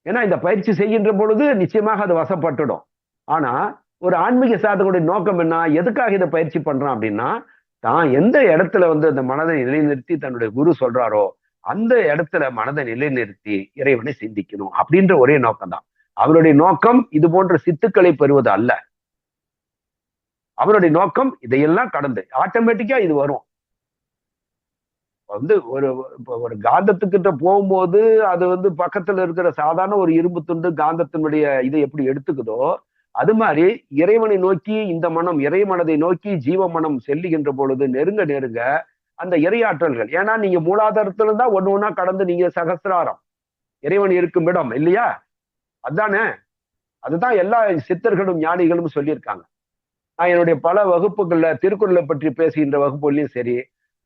ஏன்னா இந்த பயிற்சி செய்கின்ற பொழுது நிச்சயமாக அது வசப்பட்டுடும். ஆனா ஒரு ஆன்மீக சாதகனுடைய நோக்கம் என்ன, எதுக்காக இதை பயிற்சி பண்றான் அப்படின்னா, தான் எந்த இடத்துல வந்து அந்த மனதை நிலைநிறுத்தி தன்னுடைய குரு சொல்றாரோ அந்த இடத்துல மனதை நிலைநிறுத்தி இறைவனை சிந்திக்கணும் அப்படின்ற ஒரே நோக்கம் தான். அவருடைய நோக்கம் இது போன்ற சித்துக்களை பெறுவது அல்ல. அவருடைய நோக்கம் இதையெல்லாம் கடந்து ஆட்டோமேட்டிக்கா இது வரும். வந்து ஒரு காந்தத்துக்கிட்ட போகும்போது அது வந்து பக்கத்துல இருக்கிற சாதாரண ஒரு இரும்பு துண்டு காந்தத்தினுடைய இதை எப்படி எடுத்துக்குதோ, அது மாதிரி இறைவனை நோக்கி இந்த மனம் இறை மனதை நோக்கி ஜீவ மனம் செல்லுகின்ற பொழுது நெருங்க நெருங்க அந்த இறையாற்றல்கள், ஏன்னா நீங்க மூலாதாரத்துல தான் ஒண்ணு ஒண்ணா கடந்து நீங்க சகசிராரம் இறைவன் இருக்கும் இடம் இல்லையா? அதானே? அதுதான் எல்லா சித்தர்களும் ஞானிகளும் சொல்லியிருக்காங்க. நான் என்னுடைய பல வகுப்புகள்ல திருக்குறளை பற்றி பேசுகின்ற வகுப்புகளையும் சரி,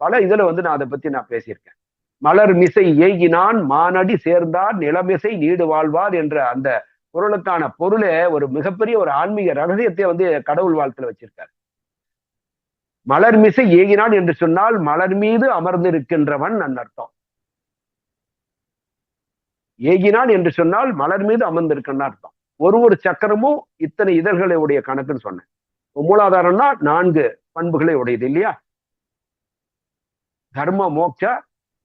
பல இதுல வந்து நான் அதை பத்தி நான் பேசியிருக்கேன். மலர் மிசை ஏகினான் மானடி சேர்ந்தார் நிலமிசை நீடு வாழ்வார் என்ற அந்த குறளுக்கான பொருளே ஒரு மிகப்பெரிய ஒரு ஆன்மீக ரகசியத்தை வந்து கடவுள் வாழ்த்துல வச்சிருக்காரு. மலர் மிசை ஏகினான் என்று சொன்னால் மலர் மீது அமர்ந்திருக்கின்றவன் அர்த்தம். ஏகினான் என்று சொன்னால் மலர் மீது அமர்ந்திருக்கன்னு அர்த்தம். ஒரு சக்கரமும் இத்தனை இதழ்களை உடைய கணக்குன்னு சொன்னேன். மூலாதாரம்னா 4 பண்புகளை உடையது இல்லையா? தர்ம மோட்ச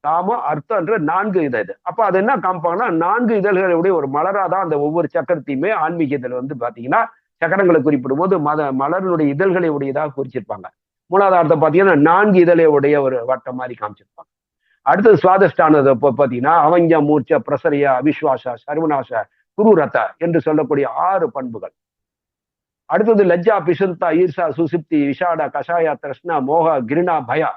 காம அர்த்தம் என்ற 4 இது. அப்ப அது என்ன காமிப்பாங்கன்னா 4 இதழ்களுடைய ஒரு மலராதான் அந்த ஒவ்வொரு சக்கரத்தையுமே ஆன்மீக இதழ் வந்து பாத்தீங்கன்னா சக்கரங்களை குறிப்பிடும் போது மலருடைய இதழ்களை உடையதாக குறிச்சிருப்பாங்க. மூலாதாரத்தை பாத்தீங்கன்னா 4 இதழை உடைய ஒரு வட்டம் மாதிரி காமிச்சிருப்பாங்க. அடுத்தது சுவாதிஷ்டானதை பாத்தீங்கன்னா அவஞ்ச மூர்ச்ச பிரசரியா அவிஸ்வாச சர்வநாச குருரத என்று சொல்லக்கூடிய 6 பண்புகள். அடுத்தது லஜ்ஜா பிசுந்தா ஈர்ஷா சுசிப்தி விஷாடா கஷாயா திரஷ்ணா மோக கிருணா பயா,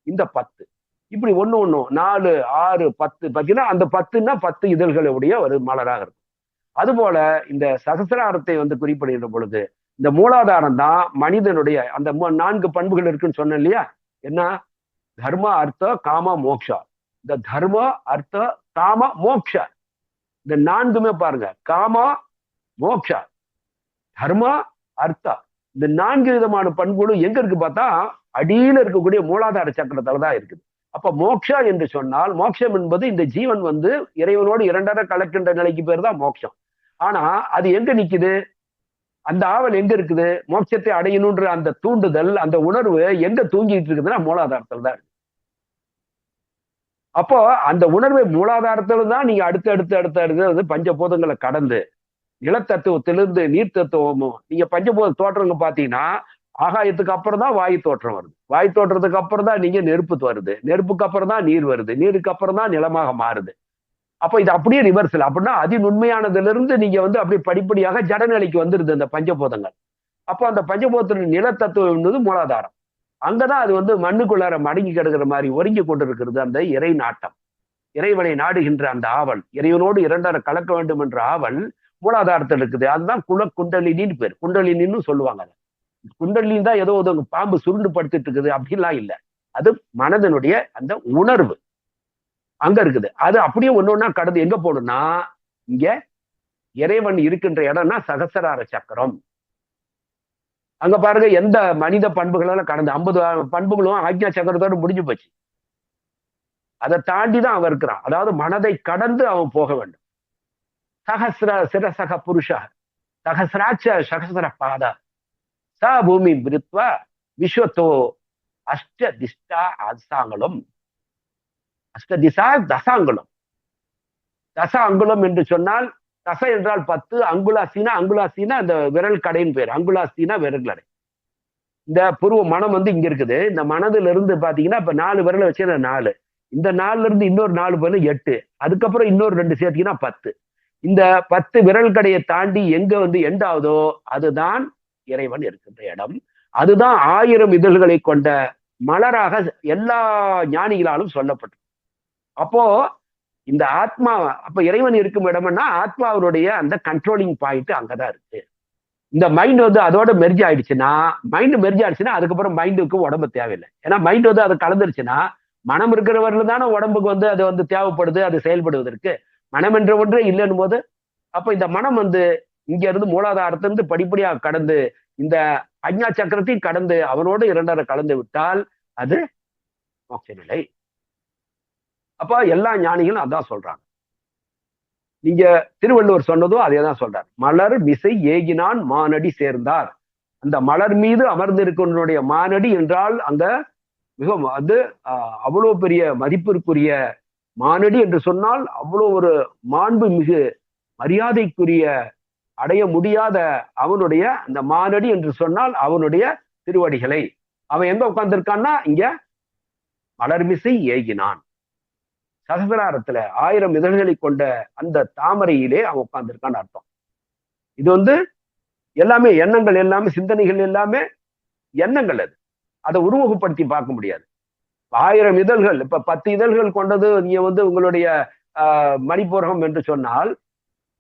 இந்த 10. இப்படி ஒண்ணு 4 6 10 பாத்தீங்கன்னா அந்த 10ன்னா 10 இதழ்களுடைய ஒரு மலராக இருக்கும். அதுபோல இந்த சகசிராரத்தை வந்து குறிப்பிடுகின்ற பொழுது இந்த மூலாதாரம் தான் மனிதனுடைய அந்த 4 பண்புகள் இருக்குன்னு சொன்னேன் இல்லையா? என்ன? தர்ம அர்த்த காம மோக்ஷா. இந்த தர்ம அர்த்த காம மோக்ஷா இந்த 4மே பாருங்க, காமா மோக்ஷா தர்மா அர்த்தா, இந்த 4 விதமான பண்புகளும் எங்க இருக்கு பார்த்தா அடியில இருக்கக்கூடிய மூலாதார சக்கரத்தாலதான் இருக்குது. அப்ப மோக்ஷா என்று சொன்னால் மோட்சம் என்பது இந்த ஜீவன் வந்து இறைவனோடு இரண்டரை கலக்கின்ற நிலைக்கு பேர் தான் மோட்சம். ஆனா அது எங்க நிக்குது? அந்த ஆவல் எங்க இருக்குது? மோட்சத்தை அடையணுன்ற அந்த தூண்டுதல் அந்த உணர்வு எங்க தூங்கிட்டு இருக்குதுன்னா மூலாதாரத்துல தான் இருக்கு. அப்போ அந்த உணர்வை மூலாதாரத்துல தான் நீங்க அடுத்து பஞ்சபூதங்களை கடந்து நிலத்தத்துவத்திலிருந்து நீர் தத்துவமும் நீங்க பஞ்சபூத தோற்றங்க பாத்தீங்கன்னா ஆகாயத்துக்கு அப்புறம் தான் வாயு தோற்றம் வருது. வாயு தோற்றத்துக்கு அப்புறம் தான் நீங்க நெருப்பு வருது. நெருப்புக்கு அப்புறம் தான் நீர் வருது. நீருக்கு அப்புறம் தான் நிலமாக மாறுது. அப்ப இது அப்படியே ரிவர்சல். அப்படின்னா அதிநுண்மையானதுல இருந்து நீங்க வந்து அப்படியே படிப்படியாக ஜடநிலைக்கு வந்துருது இந்த பஞ்சபூதங்கள். அப்போ அந்த பஞ்சபூதத்தின் நிலத்தத்துவம் என்பது மூலாதாரம். அங்கதான் அது வந்து மண்ணுக்குள்ளார மடங்கி கிடக்கிற மாதிரி ஒருங்கி கொண்டிருக்கிறது அந்த இறை நாட்டம். இறைவனை நாடுகின்ற அந்த ஆவல், இறைவனோடு இரண்டரை கலக்க வேண்டும் என்ற ஆவல் மூலாதாரத்தில் இருக்குது. அதுதான் குண்டலினின்னு பேர். குண்டலினின்னு சொல்லுவாங்க. குண்டலின் தான் ஏதோ பாம்பு சுருண்டு படுத்துட்டு இருக்குது அப்படின்லாம் இல்லை. அது மனதனுடைய அந்த உணர்வு அங்க இருக்குது. அது அப்படியே ஒன்னொன்னா கடந்து எங்க போகணும்னா இங்க இறைவன் இருக்கின்ற இடம்னா சகசரார சக்கரம். அங்க பாருங்க எந்த மனித பண்புகளெல்லாம் கடந்து 50 பண்புகளும் ஆக்ஞா சக்கரத்தோட முடிஞ்சு போச்சு. அதை தாண்டிதான் அவன் இருக்கிறான். அதாவது மனதை கடந்து அவன் போக வேண்டும். சகசிர சிரசக புருஷ சகசிராட்ச சகசிர பாத ச பூமி விருத்வா விஸ்வத்தோ அஷ்ட திஷ்டா அசாங்களும். அஷ்ட திசா தசாங்குலம். தச அங்குலம் என்று சொன்னால் தச என்றால் 10, அங்குலாசீனா அந்த விரல் கடைன்னு பேர். அங்குலாசீனா விரல் கடை. இந்த பூர்வ மனம் வந்து இங்க இருக்குது. இந்த மனதுல இருந்து பாத்தீங்கன்னா இப்ப 4 விரலை வச்சு 4, இந்த 4ல இருந்து இன்னொரு 4 விரல் 8, அதுக்கப்புறம் இன்னொரு 2 சேர்த்தீங்கன்னா 10. இந்த 10 விரல் கடையை தாண்டி எங்க வந்து எண்ட் ஆகுதோ அதுதான் இறைவன் இருக்கின்ற இடம். அதுதான் 1000 இதழ்களை கொண்ட மலராக எல்லா ஞானிகளாலும் சொல்லப்பட்டு. அப்போ இந்த ஆத்மா அப்ப இறைவன் இருக்கும் இடம்னா ஆத்மாவுடைய அந்த கண்ட்ரோலிங் பாயிண்ட் அங்கதான் இருக்கு. இந்த மைண்ட் வந்து அதோட மெர்ஜ் ஆயிடுச்சுன்னா அதுக்கப்புறம் மைண்டுக்கு உடம்பு தேவையில்லை. ஏன்னா மைண்ட் வந்து அதை கலந்துருச்சுன்னா மனம் இருக்கிறவர்கள் தானே உடம்புக்கு வந்து அது வந்து தேவைப்படுது, அது செயல்படுவதற்கு. மனம் என்ற ஒன்றே இல்லைன்னும் போது அப்ப இந்த மனம் வந்து இங்க இருந்து மூலாதாரத்திலிருந்து படிப்படியாக கடந்து இந்த அஞ்ஞா சக்கரத்தையும் கடந்து அவனோடு இரண்டரை கலந்து விட்டால் அது மோட்ச நிலை. அப்ப எல்லா ஞானிகளும் அதான் சொல்றாங்க. நீங்க திருவள்ளுவர் சொன்னதும் அதே தான் சொல்றார். மலர் மிசை ஏகினான் மானடி சேர்ந்தார். அந்த மலர் மீது அமர்ந்திருக்கின்ற மானடி என்றால் அந்த மிக அது அவ்வளவு பெரிய மதிப்பிற்குரிய மானடி என்று சொன்னால் அவ்வளவு ஒரு மாண்பு மிகு மரியாதைக்குரிய அடைய முடியாத அவனுடைய அந்த மானடி என்று சொன்னால் அவனுடைய திருவடிகளை. அவன் எங்க உட்கார்ந்திருக்கான்னா இங்க மலர்மிசை ஏகினான். சகசிராரத்துல 1000 இதழ்களை கொண்ட அந்த தாமரையிலே அவன் உட்கார்ந்திருக்கான்னு அர்த்தம். இது எல்லாமே எண்ணங்கள், எல்லாமே சிந்தனைகள், எல்லாமே எண்ணங்கள். அதை உருவகப்படுத்தி பார்க்க முடியாது. 1000 இதழ்கள், இப்ப 10 இதழ்கள் கொண்டது நீங்க உங்களுடைய மணிப்பூரகம் என்று சொன்னால்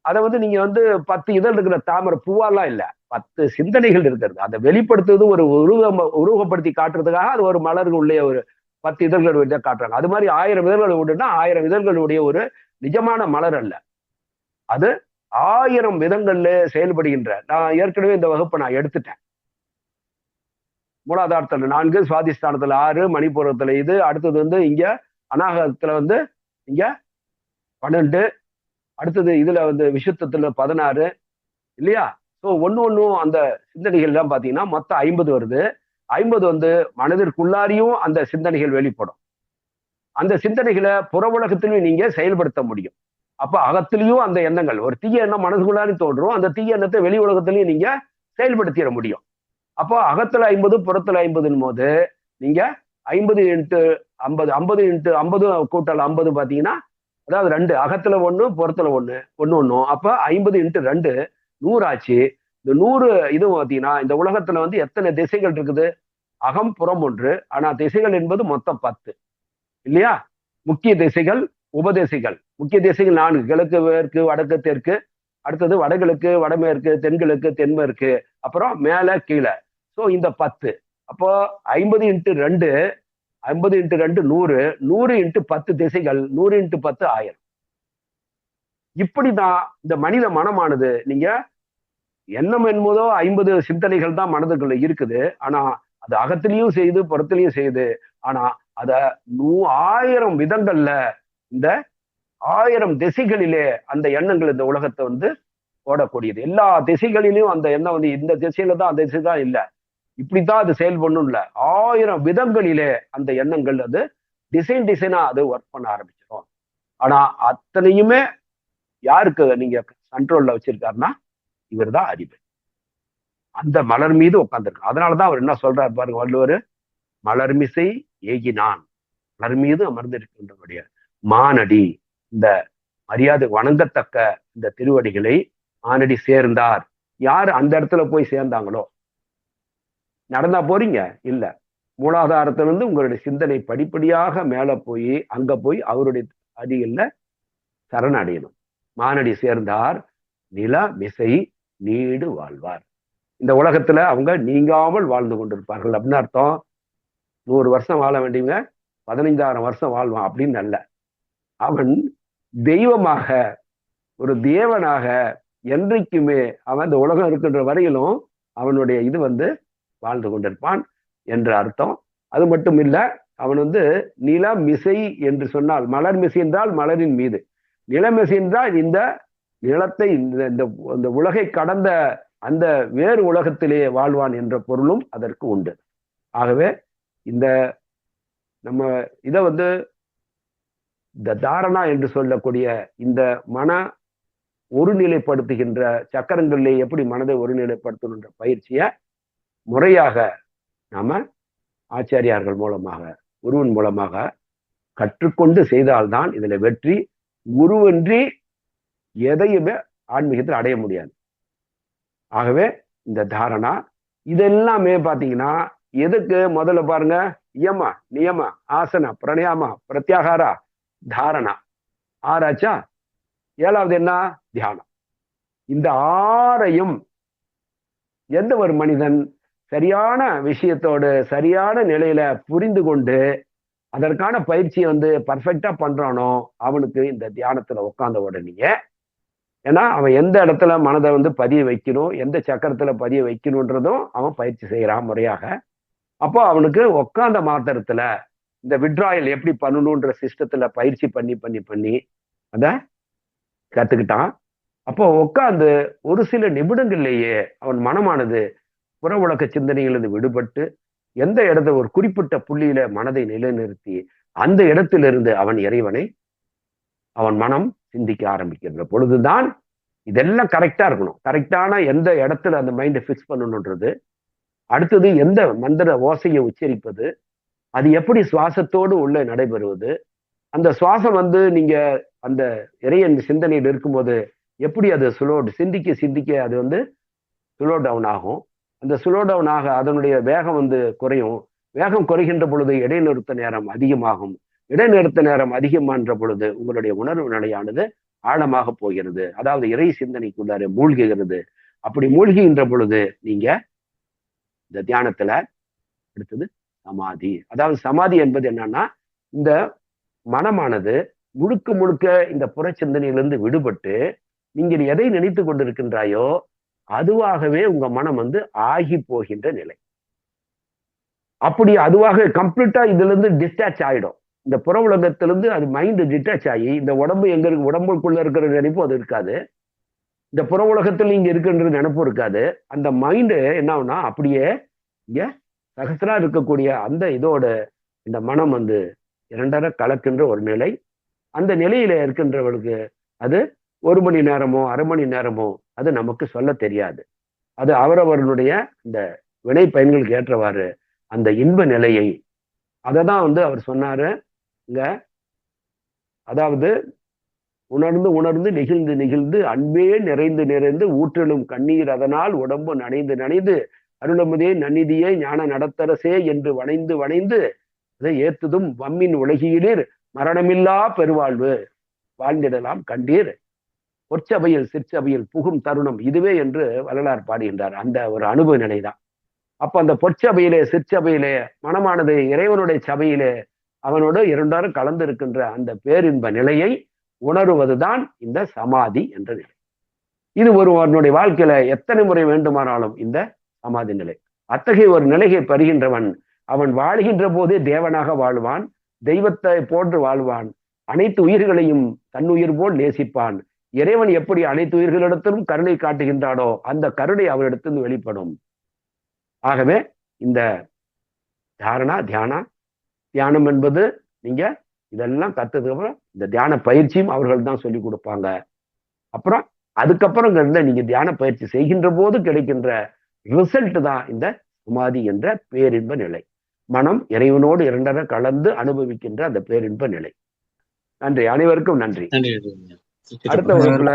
அதை நீங்க 10 இதழ் இருக்கிற தாமரை பூவாலாம் இல்ல, 10 சிந்தனைகள் இருக்கிறது. அதை வெளிப்படுத்துவது ஒரு உருவகப்படுத்தி காட்டுறதுக்காக அது ஒரு மலர்களுடைய ஒரு 10 இதழ்கள் காட்டுறாங்க. அது மாதிரி 1000 இதழ்கள் உண்டுன்னா 1000 இதழ்களுடைய ஒரு நிஜமான மலர் அல்ல, அது 1000 விதங்கள்ல செயல்படுகின்ற. நான் ஏற்கனவே இந்த வகுப்பை நான் எடுத்துட்டேன். மூலாதாரத்துல 4, சுவாதிஷ்டானத்துல 6, மணிப்பூரத்துல இது, அடுத்தது இங்க அநாகத்துல இங்க 12, அடுத்தது இதுல விசுத்தத்துல 16 இல்லையா? ஸோ ஒன்னும் அந்த சிந்தனைகள் எல்லாம் பாத்தீங்கன்னா மொத்தம் 50 வருது. 50 மனதிற்குள்ளாரியும் அந்த சிந்தனைகள் வெளிப்படும். அந்த சிந்தனைகளை புற உலகத்திலையும் நீங்க செயல்படுத்த முடியும். அப்ப அகத்திலையும் அந்த எண்ணங்கள், ஒரு தீய எண்ணம் மனதுக்குள்ளாரையும் தோன்றும், அந்த தீய எண்ணத்தை வெளி உலகத்திலையும் நீங்க செயல்படுத்திட முடியும். அப்போ அகத்துல 50 புறத்துல 50 போது நீங்க 50 × 50, 50 × 50 கூட்டல் 50 பாத்தீங்கன்னா அதாவது 2, அகத்துல 1 புறத்துல 1, அப்ப 50 × 2 100 ஆச்சு. இந்த 100 இது பாத்தீங்கன்னா இந்த உலகத்துல எத்தனை திசைகள் இருக்குது? அகம் புறம் 1, ஆனா திசைகள் என்பது மொத்தம் 10 இல்லையா? முக்கிய திசைகள், உபதேசைகள். முக்கிய திசைகள் 4: கிழக்கு, மேற்கு, வடக்கு, தெற்கு. அடுத்தது வடகிழக்கு, வடமேற்கு, தென்கிழக்கு, தென்மேற்கு, அப்புறம் மேல கீழே. ஸோ இந்த 10. அப்போ 50 × 2 50 × 2 100, 100 × 10 திசைகள், 100 × 10 1000. இப்படிதான் இந்த மனித மனமானது, நீங்க எண்ணம் என்பதோ 50 சிந்தனைகள் தான் மனதுக்குள்ள இருக்குது. ஆனா அது அகத்திலையும் செய்து புறத்திலையும் செய்யுது. ஆனா அத 1000 விதங்கள்ல இந்த 1000 திசைகளிலே அந்த எண்ணங்கள் இந்த உலகத்தை ஓடக்கூடியது. எல்லா திசைகளிலும் அந்த எண்ணம் இந்த திசையில தான், அந்த திசை தான் இல்ல, இப்படித்தான் அது செயல்படணும் இல்ல, 1000 விதங்களிலே அந்த எண்ணங்கள் அது டிசைனா அது ஒர்க் பண்ண ஆரம்பிச்சிடும். ஆனா அத்தனையுமே யாருக்கு நீங்க கண்ட்ரோல்ல வச்சிருக்காருன்னா இவர் தான் அறிவு. அந்த மலர் மீது உட்கார்ந்துருக்கு. அதனாலதான் அவர் என்ன சொல்றாரு பாருங்க வள்ளுவர், மலர்மிசை ஏகினான், மலர் மீது அமர்ந்திருக்கின்றனுடைய மானடி, இந்த மரியாதை வணங்கத்தக்க இந்த திருவடிகளை மானடி சேர்ந்தார். யார் அந்த இடத்துல போய் சேர்ந்தாங்களோ, நடந்தா போறீங்க இல்ல, மூலாதாரத்திலிருந்து உங்களுடைய சிந்தனை படிப்படியாக மேல போய் அங்க போய் அவருடைய அடிகள்ல சரணடையணும். மானடி சேர்ந்தார் நில மிசை நீடு வாழ்வார். இந்த உலகத்துல அவங்க நீங்காமல் வாழ்ந்து கொண்டிருப்பார்கள் அப்படின்னு அர்த்தம். 100 வருஷம் வாழ வேண்டியவங்க 15,000 வருஷம் வாழ்வான் அப்படின்னு அல்ல. அவன் தெய்வமாக, ஒரு தேவனாக என்றைக்குமே அவன் இந்த உலகம் இருக்கின்ற வரையிலும் அவனுடைய இது வாழ்ந்து கொண்டிருப்பான் என்று அர்த்தம். அது மட்டும் இல்ல, அவன் நிலமிசை என்று சொன்னால், மலர் மிசை என்றால் மலரின் மீது, நிலமிசை என்றால் இந்த நிலத்தை, இந்த உலகை கடந்த அந்த வேறு உலகத்திலே வாழ்வான் என்ற பொருளும் அதற்கு உண்டு. ஆகவே இந்த நம்ம இதை இந்த தாரணா என்று சொல்லக்கூடிய இந்த மன ஒருநிலைப்படுத்துகின்ற சக்கரங்களிலே எப்படி மனதை ஒருநிலைப்படுத்தணுன்ற பயிற்சியை முறையாக நாம ஆச்சாரியார்கள் மூலமாக, குருவின் மூலமாக கற்றுக்கொண்டு செய்தால்தான் இதுல வெற்றி. குருவின்றி எதையுமே ஆன்மீகத்தில் அடைய முடியாது. ஆகவே இந்த தாரணா இதெல்லாமே பாத்தீங்கன்னா எதுக்கு? முதல்ல பாருங்க, யம நியம ஆசன பிரணயாமா பிரத்யாகாரா தாரணா 6 ஆச்சா. 7வது என்ன? தியானம். இந்த 6ஐயும் எந்த ஒரு மனிதன் சரியான விஷயத்தோடு சரியான நிலையில புரிந்து கொண்டு அதற்கான பயிற்சியை பர்ஃபெக்டா பண்றானோ அவனுக்கு இந்த தியானத்துல உட்கார்ந்த உடனே, ஏன்னா அவன் எந்த இடத்துல மனதை பதிய வைக்கணும், எந்த சக்கரத்துல பதிய வைக்கணும்ன்றதும் அவன் பயிற்சி செய்யறான் முறையாக. அப்போ அவனுக்கு உட்கார்ந்த மாத்திரத்துல இந்த விட்ராயல் எப்படி பண்ணணும்ன்ற சிஸ்டத்துல பயிற்சி பண்ணி பண்ணி பண்ணி அத கத்துக்கிட்டான். அப்போ உட்கார்ந்து ஒரு சில நிமிடங்கள்லேயே அவன் மனமானது புற உலக சிந்தனைகளிலிருந்து விடுபட்டு எந்த இடத்துல ஒரு குறிப்பிட்ட புள்ளியில மனதை நிலைநிறுத்தி அந்த இடத்திலிருந்து அவன் மனம் சிந்திக்க ஆரம்பிக்கின்ற பொழுதுதான் இதெல்லாம் கரெக்டா இருக்கணும். கரெக்டான எந்த இடத்துல அந்த மைண்டை பிக்ஸ் பண்ணணுன்றது, அடுத்தது எந்த மந்திர ஓசையை உச்சரிப்பது, அது எப்படி சுவாசத்தோடு உள்ள நடைபெறுவது, அந்த சுவாசம் நீங்க அந்த இறையன் சிந்தனையில் இருக்கும்போது எப்படி அது சிந்திக்க சிந்திக்க அது ஸ்லோ டவுன் ஆகும். அந்த ஸ்லோ டவுன் ஆக அதனுடைய வேகம் குறையும். வேகம் குறைகின்ற பொழுது இடைநிறுத்த நேரம் அதிகமாகும். இடைநிறுத்த நேரம் அதிகமான்ற பொழுது உங்களுடைய உணர்வு நிலையானது ஆழமாக போகிறது. அதாவது இறை சிந்தனைக்குள்ளார மூழ்குகிறது. அப்படி மூழ்கின்ற பொழுது நீங்க இந்த தியானத்துல அடுத்தது சமாதி. அதாவது சமாதி என்பது என்னன்னா, இந்த மனமானது முழுக்க முழுக்க இந்த புற சிந்தனையிலிருந்து விடுபட்டு நீங்கள் எதை நினைத்து கொண்டிருக்கின்றாயோ அதுவாகவே உங்க மனம் ஆகி போகின்ற நிலை. அப்படி அதுவாக கம்ப்ளீட்டா இதுல இருந்து டிஸ்டாச் ஆயிடும். இந்த புற உலகத்திலிருந்து அது மைண்ட் டிட்டாச் ஆகி இந்த உடம்பு எங்க இருக்கு, உடம்புக்குள்ள இருக்கிற நினைப்பும் அது இருக்காது. இந்த புற உலகத்தில் இங்க இருக்குன்ற நினைப்பும் இருக்காது. அந்த மைண்டு என்ன ஆகும்னா அப்படியே இங்க சகசரா இருக்கக்கூடிய அந்த இதோட இந்த மனம் இரண்டரை கலக்கின்ற ஒரு நிலை. அந்த நிலையில இருக்கின்றவர்களுக்கு அது 1 மணி நேரமோ 1/2 மணி நேரமோ அது நமக்கு சொல்ல தெரியாது. அது அவரவர்களுடைய இந்த வினை பயன்களுக்கு ஏற்றவாறு அந்த இன்ப நிலையை அததான் அவர் சொன்னாரு இங்க. அதாவது உணர்ந்து உணர்ந்து நெகிழ்ந்து நெகிழ்ந்து அன்பே நிறைந்து நிறைந்து ஊற்றலும் கண்ணீர் அதனால் உடம்பு நனைந்து நனைந்து அருளமுதே நன்னிதியே ஞான நடத்தரசே என்று வணைந்து வணைந்து அதை ஏத்துதும் வம்மின் உலகியிலீர் மரணமில்லா பெருவாழ்வு வாழ்ந்திடலாம் கண்டீர் பொற்சபையில் சிற்சபையில் புகும் தருணம் இதுவே என்று வள்ளலார் பாடுகின்றார். அந்த ஒரு அனுபவ நிலைதான். அப்ப அந்த பொற்சபையிலே சிற்சபையிலே மனமானது இறைவனுடைய சபையிலே அவனோடு இரண்டோடு கலந்து இருக்கின்ற அந்த பேரின்ப நிலையை உணருவதுதான் இந்த சமாதி என்ற நிலை. இது ஒருவனுடைய வாழ்க்கையில எத்தனை முறை வேண்டுமானாலும் இந்த சமாதி நிலை. அத்தகைய ஒரு நிலையை பெறுகின்றவன் அவன் வாழ்கின்ற போதே தேவனாக வாழ்வான், தெய்வத்தை போன்று வாழ்வான், அனைத்து உயிர்களையும் தன்னுயிர் போல் நேசிப்பான். இறைவன் எப்படி அனைத்து உயிர்களிடத்திலும் கருணை காட்டுகின்றானோ அந்த கருணை அவரிடத்திலிருந்து வெளிப்படும். ஆகவே இந்த தியானம் என்பது நீங்க இதெல்லாம் கத்துறதுக்கு அப்புறம் இந்த தியான பயிற்சியும் அவர்கள் தான் சொல்லி கொடுப்பாங்க. அப்புறம் அதுக்கப்புறம் நீங்க தியான பயிற்சி செய்கின்ற போது கிடைக்கின்ற ரிசல்ட் தான் இந்த சமாதி என்ற பேரின்ப நிலை. மனம் இறைவனோடு இரண்டரை கலந்து அனுபவிக்கின்ற அந்த பேரின்ப நிலை. நன்றி, அனைவருக்கும் நன்றி. அடுத்த வகுப்புல